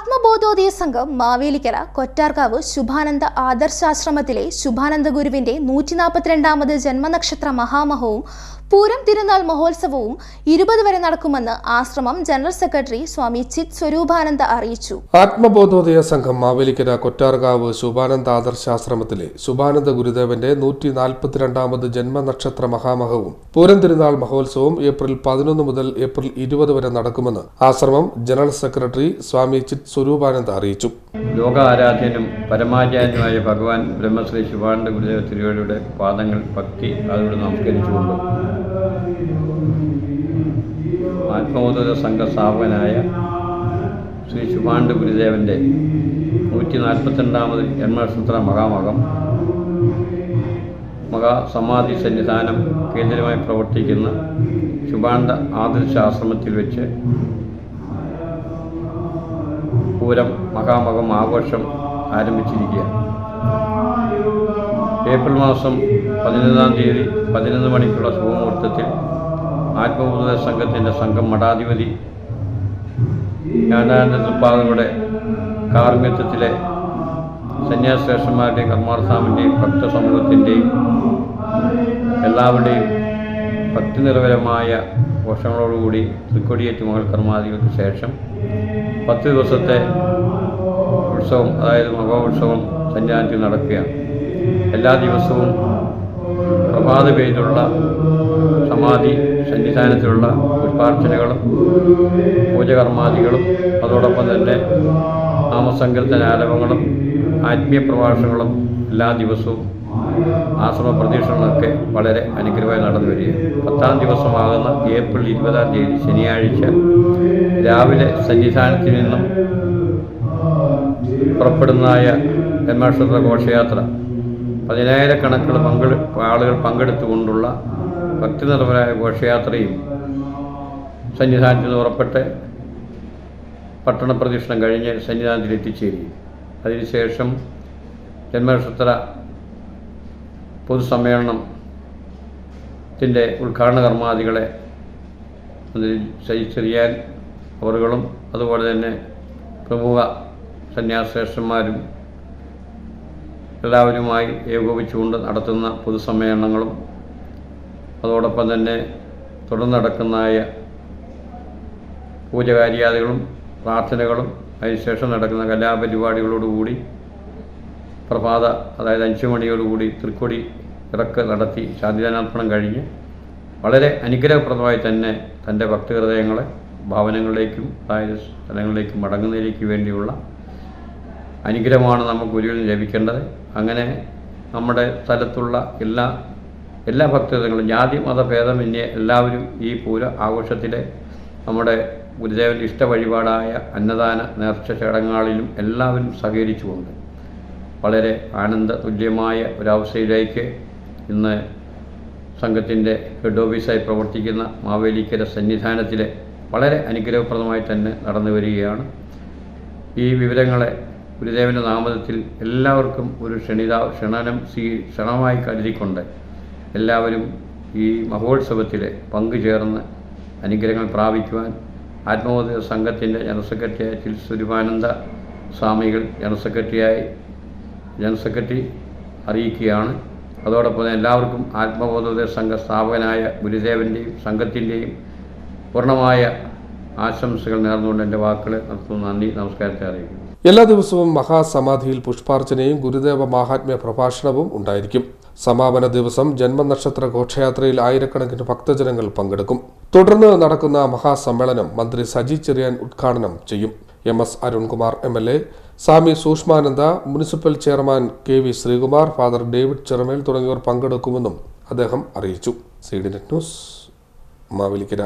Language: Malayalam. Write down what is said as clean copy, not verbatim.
ആത്മബോധോദയ സംഘം മാവേലിക്കര കൊറ്റാർക്കാവ് ശുഭാനന്ദ ആദർശാശ്രമത്തിലെ ശുഭാനന്ദ ഗുരുവിന്റെ 142ാമത് ജന്മനക്ഷത്ര മഹാമഹവും പൂരം തിരുനാൾ മഹോത്സവവും 20 വരെ നടക്കുമെന്ന് ആശ്രമം ജനറൽ സെക്രട്ടറി സ്വാമി ചിത് സ്വരൂപാനന്ദ അറിയിച്ചു. ആത്മബോധോദയ സംഘം മാവേലിക്കര കൊറ്റാർക്കാവ് ശുഭാനന്ദ ആദർശാശ്രമത്തിലെ ശുഭാനന്ദ ഗുരുദേവന്റെ 142ാമത് ജന്മനക്ഷത്ര മഹാമഹവും പൂരം തിരുനാൾ മഹോത്സവവും ഏപ്രിൽ 11 മുതൽ ഏപ്രിൽ 20 വരെ നടക്കുമെന്ന് ആശ്രമം ജനറൽ സെക്രട്ടറി സ്വാമി ചിത് സ്വരൂപാനന്ദ അറിയിച്ചു. ലോകാരാധ്യനും പരമാചാര്യനുമായ ഭഗവാൻ ബ്രഹ്മശ്രീ ശുഭാനന്ദ ഗുരുദേവ തിരുവടിയുടെ പാദങ്ങൾ ഭക്തി അതോട് നമസ്കരിച്ചുകൊണ്ട് ആത്മബോധോദയ സംഘ സ്ഥാപകനായ ശ്രീ ശുഭാനന്ദ ഗുരുദേവന്റെ 142ാമത് ജന്മനക്ഷത്ര മഹാമഹം മഹാസമാധി സന്നിധാനം കേന്ദ്രമായി പ്രവർത്തിക്കുന്ന ശുഭാനന്ദ ആദർശാശ്രമത്തിൽ വെച്ച് പൂരം മഹാമഹം ആഘോഷം ആരംഭിച്ചിരിക്കുകയാണ്. ഏപ്രിൽ മാസം 11-ാം തീയതി 11 മണിക്കുള്ള ശുഭമുഹൂർത്തത്തിൽ ആത്മബോധോദയ സംഘത്തിൻ്റെ സംഘം മഠാധിപതി ജ്ഞാനാനന്ദ തൃപ്പാദങ്ങളുടെ കാർമ്മികത്വത്തിലെ സന്യാസിശ്രേഷ്ഠന്മാരുടെയും കർമാർസ്വാമിൻ്റെയും ഭക്തസമൂഹത്തിൻ്റെയും എല്ലാവരുടെയും ഭക്തി നിറപരമായ ഘോഷങ്ങളോടുകൂടി തൃക്കൊടിയേറ്റ് മകൾ കർമാദികൾക്ക് ശേഷം 10 ദിവസത്തെ ഉത്സവം, അതായത് മഹോത്സവം സന്നിധാനത്തിൽ നടക്കുകയാണ്. എല്ലാ ദിവസവും പ്രഭാത പേരിലുള്ള സമാധി സന്നിധാനത്തിലുള്ള പുഷ്പാർച്ചനകളും പൂജകർമാദികളും അതോടൊപ്പം തന്നെ നാമസങ്കീർത്തനാലാപങ്ങളും ആത്മീയ പ്രഭാഷണങ്ങളും എല്ലാ ദിവസവും ആശ്രമ പ്രദക്ഷിണങ്ങളൊക്കെ വളരെ അനുഗ്രഹമായി നടന്നു വരികയാണ്. 10-ാം ദിവസമാകുന്ന ഏപ്രിൽ 20-ാം തീയതി ശനിയാഴ്ച രാവിലെ സന്നിധാനത്തിൽ നിന്നും പുറപ്പെടുന്നതായ ജന്മനക്ഷത്ര ഘോഷയാത്ര 10,000-കണക്കിന് ആളുകൾ പങ്കെടുത്തുകൊണ്ടുള്ള ഭക്തിനിർഭരമായ ഘോഷയാത്രയും സന്നിധാനത്തിൽ നിന്ന് പുറപ്പെട്ട് പട്ടണ പ്രദക്ഷിണം കഴിഞ്ഞ് സന്നിധാനത്തിൽ എത്തിച്ചേരുകയും അതിനുശേഷം ജന്മനക്ഷത്ര പൊതുസമ്മേളനത്തിൻ്റെ ഉദ്ഘാടന കർമാദികളെ ചെറിയാൻ അവറുകളും അതുപോലെ തന്നെ പ്രമുഖ സന്യാസിശ്രേഷ്ഠന്മാരും എല്ലാവരുമായി ഏകോപിച്ചുകൊണ്ട് നടത്തുന്ന പൊതുസമ്മേളനങ്ങളും അതോടൊപ്പം തന്നെ തുടർന്ന് നടക്കുന്നതായ പൂജകാര്യാദികളും പ്രാർത്ഥനകളും അതിനുശേഷം നടക്കുന്ന കലാപരിപാടികളോടുകൂടി പ്രഭാത, അതായത് 5 മണിയോടുകൂടി തൃക്കൊടി ഇറക്ക് നടത്തി ശാന്തിദാനാർപ്പണം കഴിഞ്ഞ് വളരെ അനുഗ്രഹപ്രദമായി തന്നെ തൻ്റെ ഭക്തഹൃദയങ്ങളെ ഭവനങ്ങളിലേക്കും അതായത് സ്ഥലങ്ങളിലേക്കും മടങ്ങുന്നതിലേക്ക് വേണ്ടിയുള്ള അനുഗ്രഹമാണ് നമുക്ക് ഗുരുവിൽ നിന്ന് ലഭിക്കേണ്ടത്. അങ്ങനെ നമ്മുടെ സ്ഥലത്തുള്ള എല്ലാ ഭക്തജനങ്ങളും ജാതി മതഭേദമന്യേ എല്ലാവരും ഈ പൂര ആഘോഷത്തിലെ നമ്മുടെ ഗുരുദേവൻ്റെ ഇഷ്ട വഴിപാടായ അന്നദാന നേർച്ച ചടങ്ങുകളിലും എല്ലാവരും സഹകരിച്ചുകൊണ്ട് വളരെ ആനന്ദ തുല്യമായ ഒരവസ്ഥയിലേക്ക് ഇന്ന് സംഘത്തിൻ്റെ ഹെഡ് ഓഫീസായി പ്രവർത്തിക്കുന്ന മാവേലിക്കര സന്നിധാനത്തിലെ വളരെ അനുഗ്രഹപ്രദമായി തന്നെ നടന്നു വരികയാണ്. ഈ വിവരങ്ങളെ ഗുരുദേവൻ്റെ നാമത്തിൽ എല്ലാവർക്കും ഒരു ക്ഷണമായി കരുതിക്കൊണ്ട് എല്ലാവരും ഈ മഹോത്സവത്തിൽ പങ്കുചേർന്ന് അനുഗ്രഹങ്ങൾ പ്രാപിക്കുവാൻ ആത്മബോധോദയ സംഘത്തിൻ്റെ ജനറൽ സെക്രട്ടറിയായ ചിത് സ്വരൂപാനന്ദ സ്വാമികൾ ജനറൽ സെക്രട്ടറി അറിയിക്കുകയാണ്. അതോടൊപ്പം എല്ലാവർക്കും ആത്മബോധോദയ സംഘ സ്ഥാപകനായ ഗുരുദേവൻ്റെയും സംഘത്തിൻ്റെയും പൂർണ്ണമായ ആശംസകൾ നേർന്നുകൊണ്ട് എൻ്റെ വാക്കുകളെ നടത്തുന്നു. നന്ദി, നമസ്കാരത്തെ അറിയിക്കുന്നു. എല്ലാ ദിവസവും മഹാസമാധിയിൽ പുഷ്പാർച്ചനയും ഗുരുദേവ മാഹാത്മ്യ പ്രഭാഷണവും ഉണ്ടായിരിക്കും. സമാപന ദിവസം ജന്മനക്ഷത്ര ഘോഷയാത്രയിൽ ആയിരക്കണക്കിന് ഭക്തജനങ്ങൾ പങ്കെടുക്കും. തുടർന്ന് നടക്കുന്ന മഹാസമ്മേളനം മന്ത്രി സജി ചെറിയാൻ ഉദ്ഘാടനം ചെയ്യും. MS Arunkumar MLA, Swami Sukshmananda, municipal chairman KV Sreekumar, father David Cheramel തുടങ്ങിയവർ പങ്കെടുക്കുമെന്നും അദ്ദേഹം അറിയിച്ചു. CDNet news, Mavelikkara.